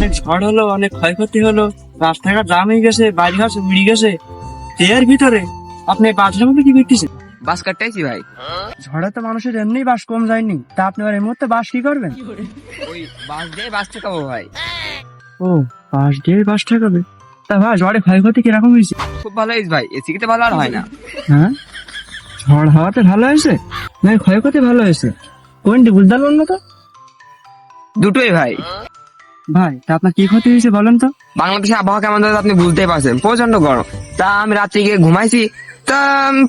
অনেক ঝড় হলো, অনেক ক্ষয়ক্ষতি হলো, রাস্তাঘাট জাম হয়ে গেছে, বাড়িঘর সব উড়ে গেছে, এর ভিতরে আপনি বাসের মধ্যে কি করতেছেন? বাস কাটতেছি ভাই। ঝড়ে তো মানুষের এমনি বাস কম যায়নি, তা আপনি আর এই মুহূর্তে বাস কি করবেন? ওই বাস দিয়ে বাস ঠেকাবো ভাই। ও, বাস দিয়ে বাস ঠেকাবে? তা ভাই ঝড়ে ক্ষয়ক্ষতি কিরকম হয়েছে? খুব ভালো হয়েছে ভাই, এসি কিতে ভালো আর হয় না। হ্যাঁ, ঝড় হাওয়াতে ভালো হয়েছে না ক্ষয়ক্ষতি ভালো হয়েছে? কোনটি বুঝতে পারলাম না তো। দুটোই ভাই। ভাই তা আপনার কি ক্ষতি হয়েছে বলেন তো? বাংলাদেশের আবহাওয়া কেমন দাদা আপনি বুঝতেই পারছেন, প্রচন্ড গরম। তা আমি রাত্রে গিয়ে ঘুমাইছি, তা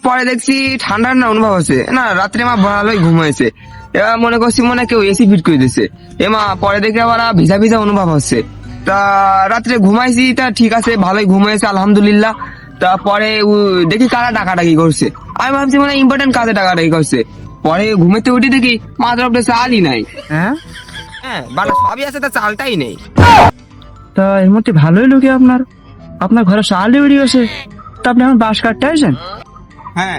পরে দেখছি ঠান্ডার না অনুভব হচ্ছে না, রাত্রে আমার ভালোই ঘুম হয়েছে। এবার মনে করছি মনে হয় কেউ এসি ফিট করে দিচ্ছে, এমা পরে দেখে আবার ভিজা ভিজা অনুভব হচ্ছে। তা রাত্রে ঘুমাইছি, তা ঠিক আছে ভালোই ঘুম হয়েছে আলহামদুলিল্লাহ। তারপরে দেখি কারা ডাকাডাকি করছে, আমি ভাবছি মানে ইম্পর্টেন্ট কাজে ডাকাডাকি করছে। পরে ঘুমেতে উঠি দেখি মাত্র আপনি চালই নাই। হ্যাঁ, হ্যাঁ বাটা সবই আছে, তা চালটাই নেই। তা এর মধ্যে ভালোই লোকে আপনার আপনার ঘরে শালি উড়ে গেছে, তা আপনি এখন বাস কাটতে আসেন? হ্যাঁ,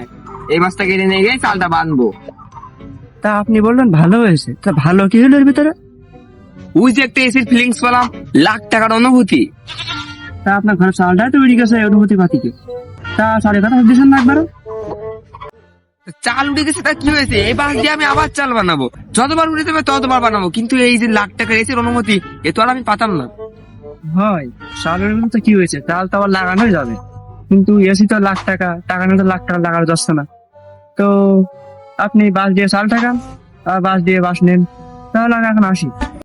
এই মাছটা কেটে নিয়ে গিয়ে চালটা বাঁধবো। তা আপনি বললেন ভালো হয়েছে, তা ভালো কি হলো এর ভিতরে? ওই যে একটা এসির ফিলিংস পেলাম, লাখ টাকার অনুভূতি। তা আপনার ঘরে চালটাই তো উড়ে গেছে এই অনুভূতি পাতিকে, তা সাড়ে কথা দিয়েছেন না একবার? চাল উঠে গেছে, তা কি হয়েছে? এই বাস দিয়ে আমি আবার চাল বানাবো, যতবার উঠে দেবে ততবার বানাবো, কিন্তু এই যে লাখ টাকার এসির অনুমতি এ তো আর আমি পাতাম না। হয়, চালের মধ্যে কি হয়েছে, চাল তো আবার লাগানোই যাবে, কিন্তু এসি তো লাখ টাকা, টাকা নিয়ে তো লাখ টাকা লাগানো যাচ্ছে না। তো আপনি বাস দিয়ে চাল টাকান আর বাস দিয়ে বাস নেন, তাহলে আমি এখন আসি।